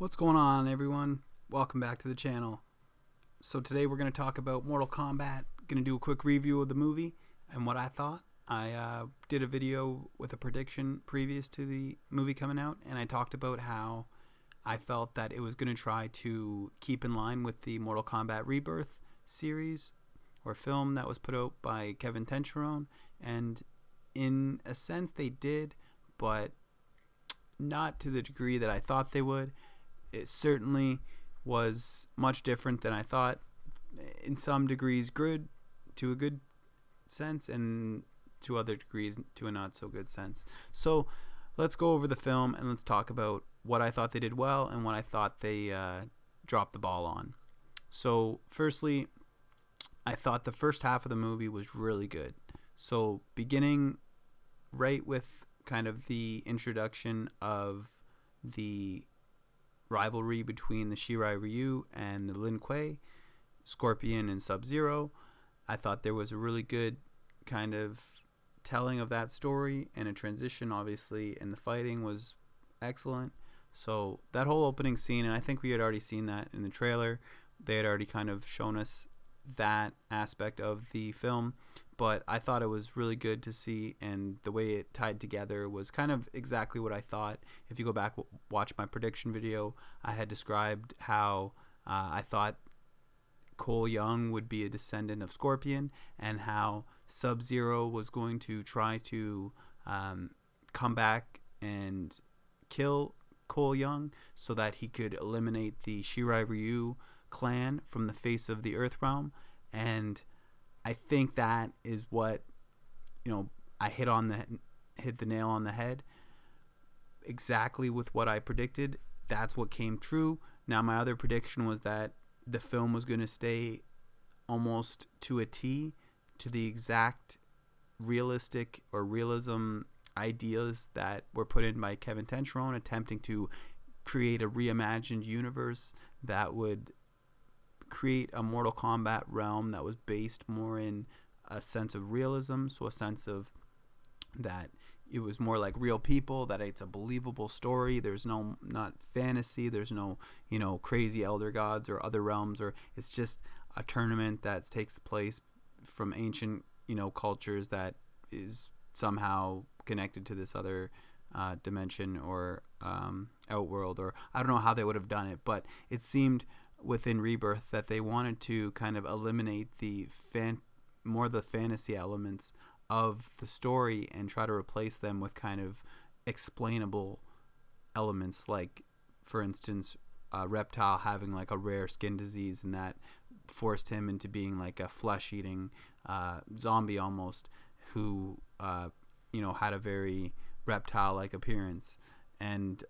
What's going on, everyone? Welcome back to the channel. So today we're going to talk about Mortal Kombat. Going to do a quick review of the movie and what I thought. I did a video with a prediction previous to the movie coming out, and I talked about how I felt that it was going to try to keep in line with the Mortal Kombat Rebirth series or film that was put out by Kevin Tencheron, and in a sense they did, but not to the degree that I thought they would. It certainly was much different than I thought. In some degrees good to a good sense, and to other degrees to a not so good sense. So let's go over the film and let's talk about what I thought they did well and what I thought they dropped the ball on. So firstly, I thought the first half of the movie was really good. So beginning right with kind of the introduction of the rivalry between the Shirai Ryu and the Lin Kuei, Scorpion and Sub-Zero, I thought there was a really good kind of telling of that story and a transition, obviously, and the fighting was excellent. So that whole opening scene, and I think we had already seen that in the trailer, they had already kind of shown us that aspect of the film, but I thought it was really good to see, and the way it tied together was kind of exactly what I thought. If you go back watch my prediction video, I had described how I thought Cole Young would be a descendant of Scorpion, and how Sub-Zero was going to try to come back and kill Cole Young so that he could eliminate the Shirai Ryu clan from the face of the Earth realm. And I think that is what, I hit the nail on the head exactly with what I predicted. That's what came true. Now my other prediction was that the film was going to stay almost to a T to the exact realistic or realism ideas that were put in by Kevin Tencheron, attempting to create a reimagined universe that would create a Mortal Kombat realm that was based more in a sense of realism, so a sense of that it was more like real people, that it's a believable story. There's not fantasy, there's no crazy elder gods or other realms, or it's just a tournament that takes place from ancient cultures that is somehow connected to this other dimension or outworld, or I don't know how they would have done it, but it seemed within Rebirth that they wanted to kind of eliminate the fantasy elements of the story and try to replace them with kind of explainable elements, like for instance Reptile having like a rare skin disease, and that forced him into being like a flesh-eating zombie almost, who had a very reptile-like appearance. And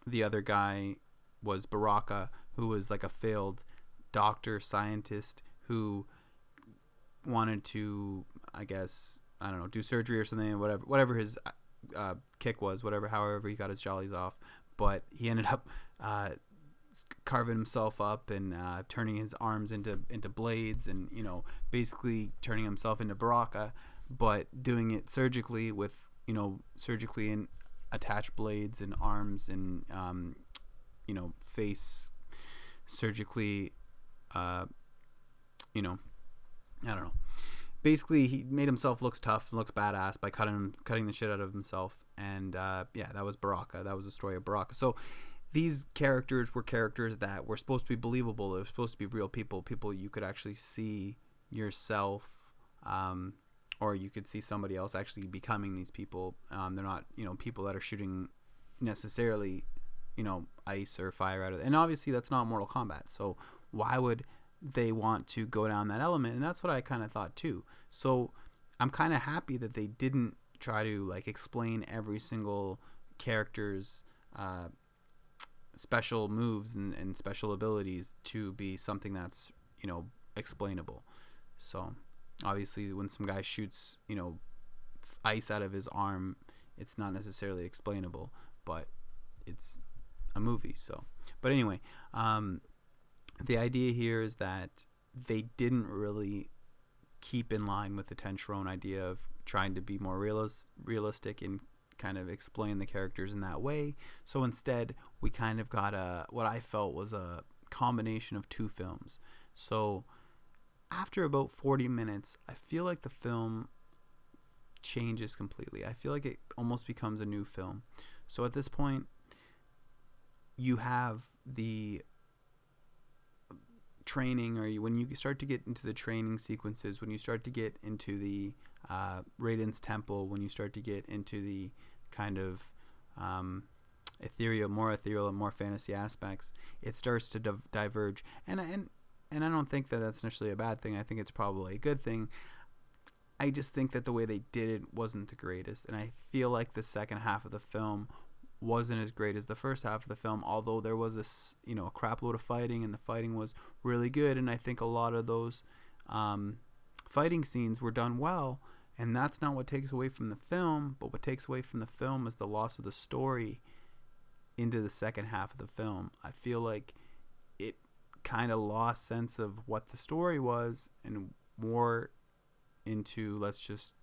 the other guy was Baraka, who was like a failed doctor scientist who wanted to, I guess, I don't know, do surgery or something, whatever his kick was, however he got his jollies off. But he ended up carving himself up and turning his arms into blades, and basically turning himself into Baraka, but doing it surgically with surgically attached blades and arms, and face surgically, I don't know. Basically, he made himself look tough and looks badass by cutting the shit out of himself. And that was Baraka. That was the story of Baraka. So these characters were characters that were supposed to be believable. They were supposed to be real people you could actually see yourself, or you could see somebody else actually becoming these people. They're not people that are shooting necessarily ice or fire out of it. And obviously that's not Mortal Kombat, so why would they want to go down that element? And that's what I kind of thought too. So I'm kind of happy that they didn't try to like explain every single character's special moves and special abilities to be something that's explainable. So obviously when some guy shoots ice out of his arm, it's not necessarily explainable, but it's a movie. So but anyway, the idea here is that they didn't really keep in line with the Tencheron idea of trying to be more realistic in kind of explain the characters in that way. So instead, we kind of got what I felt was a combination of two films. So after about 40 minutes, I feel like the film changes completely. I feel like it almost becomes a new film. So at this point, you have the training, or when you start to get into the training sequences, when you start to get into the Raiden's temple, when you start to get into the kind of more ethereal and more fantasy aspects, it starts to diverge. And I don't think that that's necessarily a bad thing. I think it's probably a good thing. I just think that the way they did it wasn't the greatest, and I feel like the second half of the film wasn't as great as the first half of the film, although there was this, a crap load of fighting, and the fighting was really good, and I think a lot of those fighting scenes were done well, and that's not what takes away from the film. But what takes away from the film is the loss of the story into the second half of the film. I feel like it kind of lost sense of what the story was, and more into let's just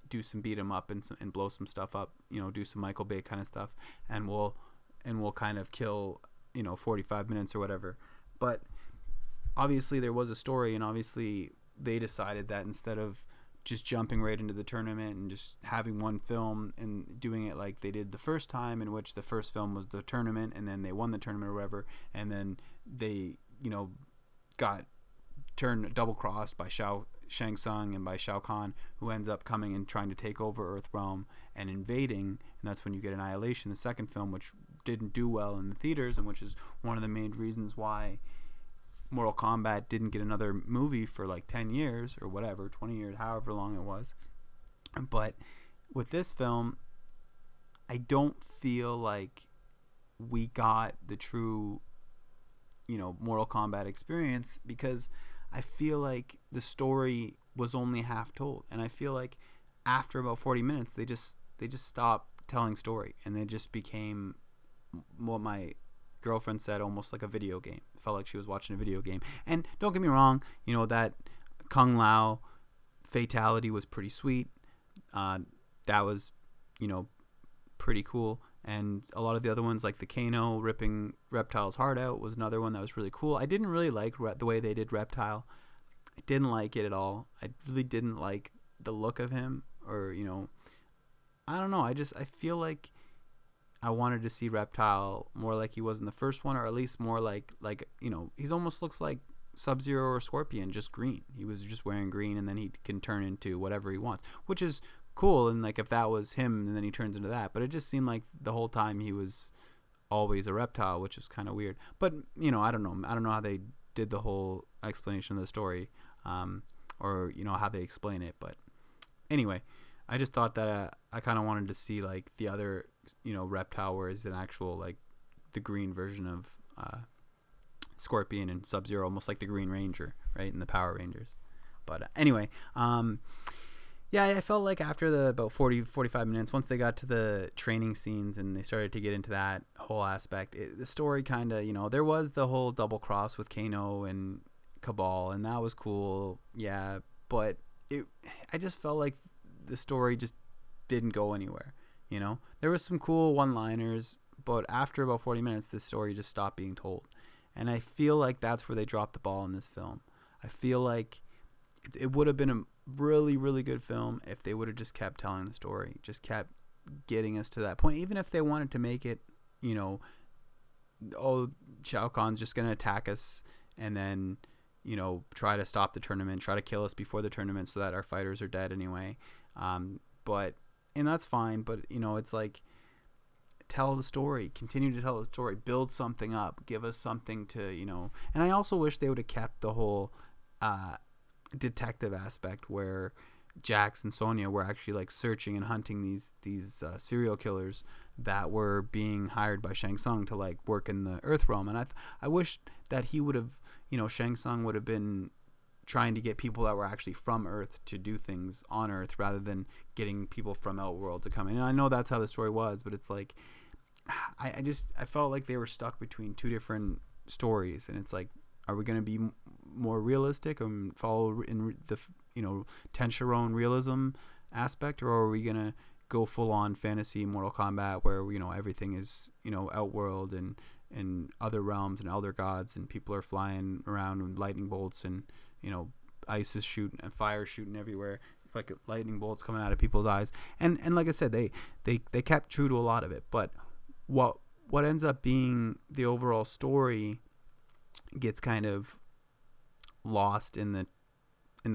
do some beat 'em up and blow some stuff up, do some Michael Bay kind of stuff, and we'll kind of kill 45 minutes or whatever. But obviously there was a story, and obviously they decided that instead of just jumping right into the tournament and just having one film and doing it like they did the first time, in which the first film was the tournament and then they won the tournament or whatever, and then they got turned double crossed by Shang Tsung and by Shao Kahn, who ends up coming and trying to take over Earthrealm and invading, and that's when you get Annihilation, the second film, which didn't do well in the theaters, and which is one of the main reasons why Mortal Kombat didn't get another movie for like 10 years or whatever, 20 years, however long it was. But with this film, I don't feel like we got the true Mortal Kombat experience, because I feel like the story was only half told, and I feel like after about 40 minutes they just stopped telling story, and they just became what my girlfriend said, almost like a video game. It felt like she was watching a video game. And don't get me wrong, that Kung Lao fatality was pretty sweet. That was pretty cool. And a lot of the other ones, like the Kano ripping Reptile's heart out, was another one that was really cool. I didn't really like the way they did Reptile. I didn't like it at all. I really didn't like the look of him, or I don't know. I feel like I wanted to see Reptile more like he was in the first one, or at least more like he's almost looks like Sub-Zero or Scorpion, just green. He was just wearing green, and then he can turn into whatever he wants, which is cool. And like if that was him, and then he turns into that. But it just seemed like the whole time he was always a reptile, which is kind of weird. But I don't know how they did the whole explanation of the story, or how they explain it. But anyway, I just thought that I kind of wanted to see like the other reptile, where is an actual like the green version of Scorpion and Sub-Zero, almost like the Green Ranger, right, in the Power Rangers. But anyway, yeah, I felt like after about 45 minutes, once they got to the training scenes and they started to get into that whole aspect, the story kind of, there was the whole double cross with Kano and Cabal, and that was cool, yeah, but I just felt like the story just didn't go anywhere, There was some cool one-liners, but after about 40 minutes, the story just stopped being told. And I feel like that's where they dropped the ball in this film. I feel like it would have been a really, really good film if they would have just kept telling the story, just kept getting us to that point. Even if they wanted to make it, Shao Kahn's just going to attack us and then, try to stop the tournament, try to kill us before the tournament so that our fighters are dead anyway. And that's fine, but, it's like, tell the story, continue to tell the story, build something up, give us something to, and I also wish they would have kept the whole detective aspect where Jax and Sonya were actually like searching and hunting these serial killers that were being hired by Shang Tsung to like work in the Earthrealm. And I wish that he would have, Shang Tsung would have been trying to get people that were actually from Earth to do things on Earth rather than getting people from Outworld to come in. And I know that's how the story was, but it's like I felt like they were stuck between two different stories, and it's like, are we going to be more realistic and follow in the Tenchiron realism aspect, or are we going to go full on fantasy Mortal Kombat where, you know, everything is, you know, outworld and other realms and elder gods, and people are flying around with lightning bolts, and, you know, ice is shooting and fire shooting everywhere, like lightning bolts coming out of people's eyes. And like I said, they kept true to a lot of it, but what ends up being the overall story gets kind of lost in the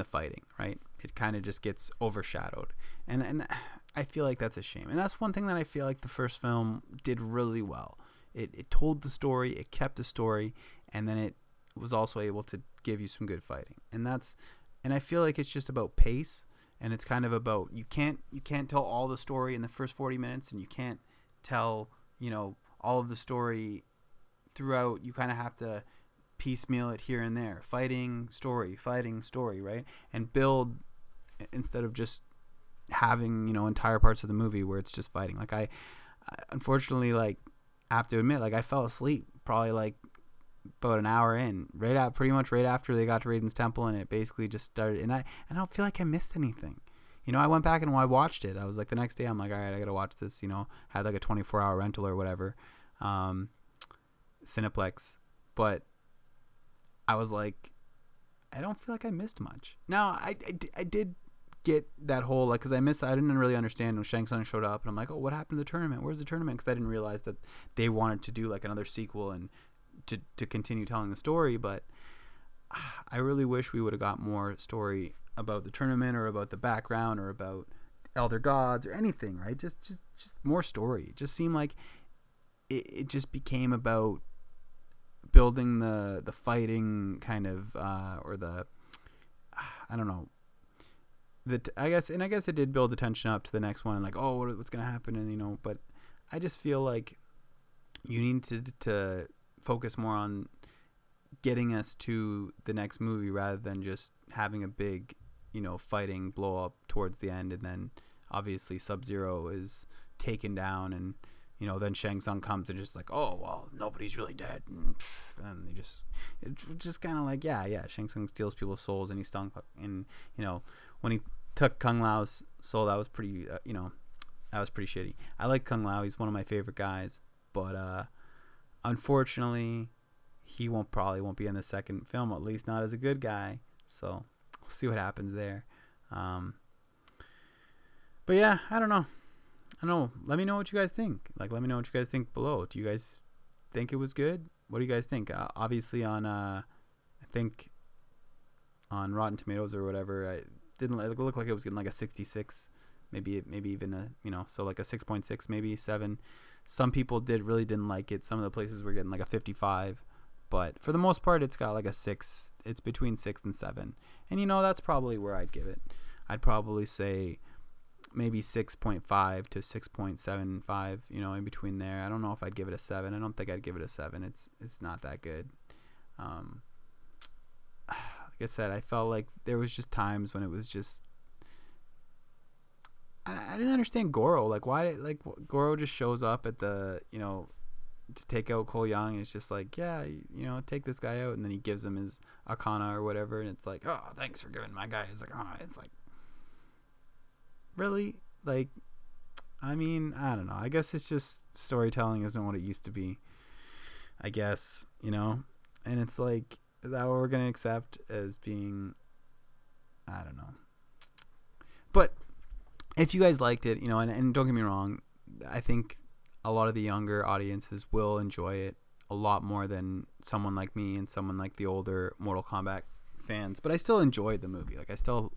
fighting, right? It kind of just gets overshadowed, and I feel like that's a shame. And that's one thing that I feel like the first film did really well. It told the story, it kept the story, and then it was also able to give you some good fighting. And I feel like it's just about pace, and it's kind of about you can't tell all the story in the first 40 minutes, and you can't tell, you know, all of the story throughout. You kind of have to piecemeal it here and there, fighting story, right? And build, instead of just having, you know, entire parts of the movie where it's just fighting. Like I unfortunately, like, have to admit, like, I fell asleep probably like about an hour in, pretty much right after they got to Raiden's Temple, and it basically just started, and I don't feel like I missed anything. You know, I went back and I watched it. I was like, the next day I'm like, all right, I gotta watch this, you know, had like a 24-hour rental or whatever, Cineplex, but I was like, I don't feel like I missed much. Now, I did get that whole, like, because I didn't really understand when Shang Tsung showed up, and I'm like, oh, what happened to the tournament? Where's the tournament? Because I didn't realize that they wanted to do like another sequel and to continue telling the story. But I really wish we would have got more story about the tournament, or about the background, or about elder gods, or anything, right? Just more story. It just seemed like it just became about building the fighting kind of, or the, I don't know, I guess it did build the tension up to the next one, and like, oh, what's gonna happen, and, you know, but I just feel like you need to focus more on getting us to the next movie, rather than just having a big, you know, fighting blow up towards the end, and then obviously Sub-Zero is taken down, and, you know, then Shang Tsung comes and just like, oh, well, nobody's really dead, and it's just kind of like, yeah, Shang Tsung steals people's souls, and he stung, and, you know, when he took Kung Lao's soul, that was pretty, you know, that was pretty shitty. I like Kung Lao; he's one of my favorite guys, but unfortunately, he probably won't be in the second film, at least not as a good guy. So we'll see what happens there. But yeah, I don't know. Let me know what you guys think. Like, let me know what you guys think below. Do you guys think it was good? What do you guys think? Obviously, on I think on Rotten Tomatoes or whatever, it looked like it was getting like a 66, maybe even a, you know, so like a 6.6, maybe 7. Some people didn't like it. Some of the places were getting like a 55, but for the most part, it's got like a 6. It's between 6 and 7, and, you know, that's probably where I'd give it. I'd probably say maybe 6.5 to 6.75, you know, in between there. I don't know if I'd give it a 7. I don't think I'd give it a 7. It's not that good. Like I said, I felt like there was just times when it was just, I didn't understand Goro. Like, why, like, Goro just shows up at the, you know, to take out Cole Young. It's just like, yeah, you know, take this guy out, and then he gives him his Arcana or whatever, and it's like, oh, thanks for giving my guy. It's like, oh, it's like, really? Like, I mean, I don't know. I guess it's just storytelling isn't what it used to be, I guess, you know? And it's like, is that what we're going to accept as being, I don't know. But if you guys liked it, you know, and don't get me wrong, I think a lot of the younger audiences will enjoy it a lot more than someone like me and someone like the older Mortal Kombat fans. But I still enjoyed the movie. Like, I still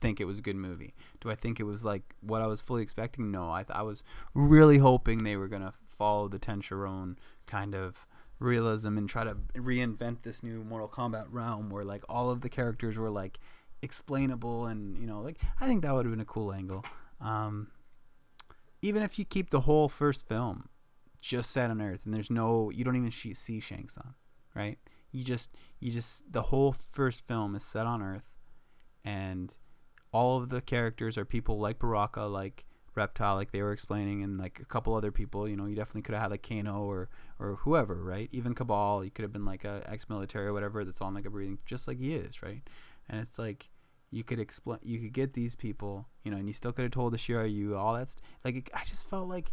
think it was a good movie. Do I think it was like what I was fully expecting? No. I was really hoping they were going to follow the Tenchiron kind of realism and try to reinvent this new Mortal Kombat realm where, like, all of the characters were, like, explainable, and, you know, like, I think that would have been a cool angle. Even if you keep the whole first film just set on Earth, and you don't even see Shang Tsung, right? You just the whole first film is set on Earth, and all of the characters are people like Baraka, like Reptile, like they were explaining, and like a couple other people. You know, you definitely could have had like Kano or whoever, right? Even Cabal, you could have been like a ex-military or whatever that's on like a breathing, just like he is, right? And it's like, you could explain, you could get these people, you know, and you still could have told the Shiryu all that I just felt like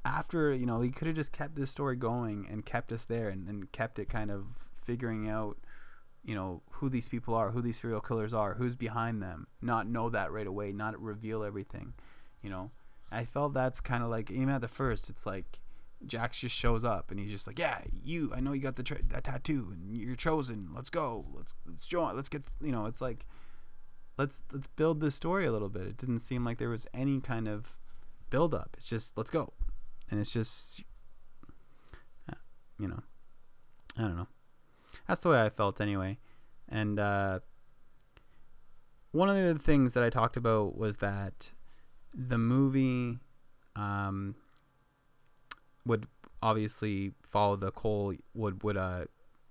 after, you know, he could have just kept this story going and kept us there and kept it kind of figuring out, you know, who these people are, who these serial killers are, who's behind them, not know that right away, not reveal everything, you know. I felt that's kind of like, even at the first, it's like Jax just shows up and he's just like, yeah, I know you got that tattoo and you're chosen, let's go, let's join, let's get, you know, it's like, let's build this story a little bit. It didn't seem like there was any kind of build up. It's just, let's go. And it's just, you know, I don't know. That's the way I felt anyway. And one of the things that I talked about was that the movie would obviously follow the Cole you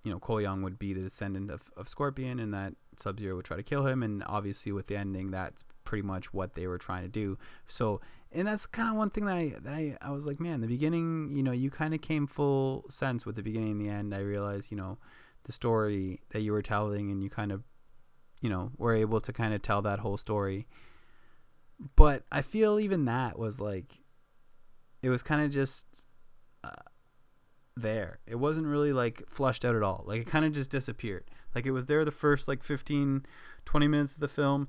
know, Cole Young would be the descendant of Scorpion, and that Sub-Zero would try to kill him. And obviously with the ending, that's pretty much what they were trying to do. So, and that's kind of one thing that I was like, man, the beginning, you know, you kind of came full sense with the beginning and the end. I realized, you know, the story that you were telling, and you kind of, you know, were able to kind of tell that whole story. But I feel even that was like, it was kind of just there. It wasn't really like flushed out at all. Like, it kind of just disappeared. Like, it was there the first like 15, 20 minutes of the film,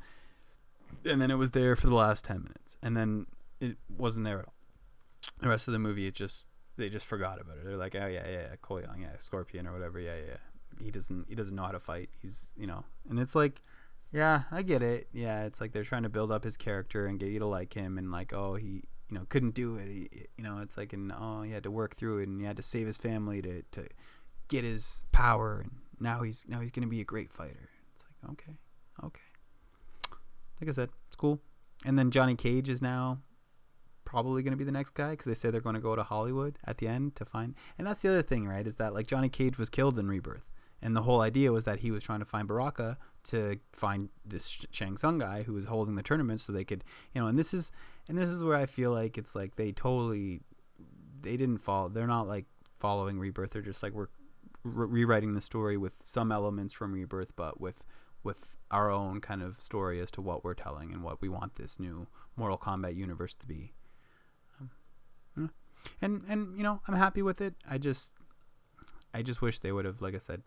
and then it was there for the last 10 minutes, and then it wasn't there at all. The rest of the movie, they just forgot about it. They're like, oh yeah, Cole Young, yeah, Scorpion or whatever, yeah. He doesn't know how to fight. He's, you know, and it's like, yeah, I get it. Yeah, it's like they're trying to build up his character and get you to like him, and like, oh, he, you know, couldn't do it. You know, it's like, and oh, he had to work through it, and he had to save his family to get his power, and now he's gonna be a great fighter. It's like, okay. Like I said, it's cool. And then Johnny Cage is now probably going to be the next guy, because they say they're going to go to Hollywood at the end to find. And that's the other thing, right? Is that like Johnny Cage was killed in Rebirth, and the whole idea was that he was trying to find Baraka to find this Shang Tsung guy who was holding the tournament, so they could, you know. And this is where I feel like it's like they didn't follow. They're not like following Rebirth. They're just like, we're rewriting the story with some elements from Rebirth, but with our own kind of story as to what we're telling and what we want this new Mortal Kombat universe to be. And you know, I'm happy with it. I just wish they would have, like I said,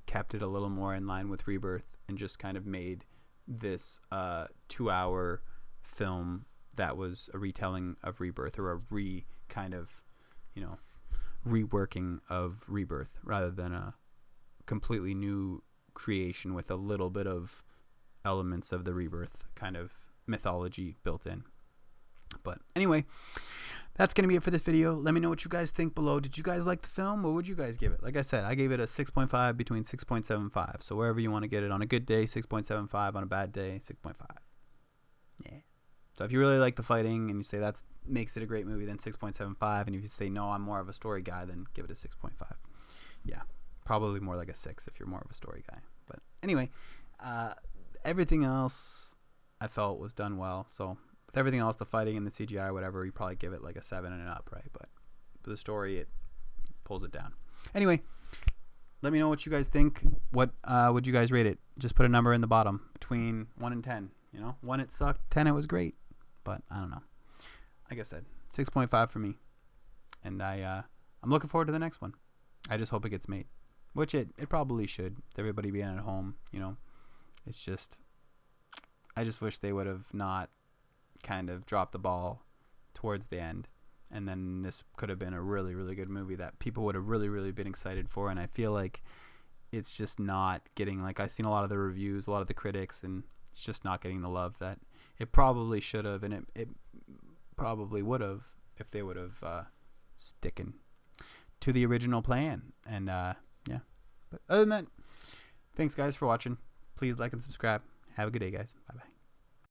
kept it a little more in line with Rebirth and just kind of made this 2-hour film that was a retelling of Rebirth, or a kind of, you know, reworking of Rebirth, rather than a completely new creation with a little bit of elements of the Rebirth kind of mythology built in. But anyway, that's going to be it for this video. Let me know what you guys think below. Did you guys like the film? What would you guys give it? Like I said, I gave it a 6.5 between 6.75. So wherever you want to get it. On a good day, 6.75. On a bad day, 6.5. Yeah. So if you really like the fighting and you say that makes it a great movie, then 6.75. And if you say, no, I'm more of a story guy, then give it a 6.5. Yeah. Probably more like a 6 if you're more of a story guy. But anyway, everything else I felt was done well. So with everything else, the fighting and the CGI or whatever, you probably give it like a 7 and up, right? But for the story, it pulls it down. Anyway, let me know what you guys think. What would you guys rate it? Just put a number in the bottom between 1 and 10. You know, 1 it sucked, 10 it was great. But I don't know. Like I said, 6.5 for me. And I'm looking forward to the next one. I just hope it gets made. Which it probably should. With everybody being at home, you know. It's just, I just wish they would have not kind of dropped the ball towards the end. And then this could have been a really, really good movie that people would have really, really been excited for. And I feel like it's just not getting, like, I've seen a lot of the reviews, a lot of the critics, and it's just not getting the love that it probably should have. And it probably would have if they would have sticking to the original plan. And, yeah. But other than that, thanks guys for watching. Please like and subscribe. Have a good day, guys. Bye bye.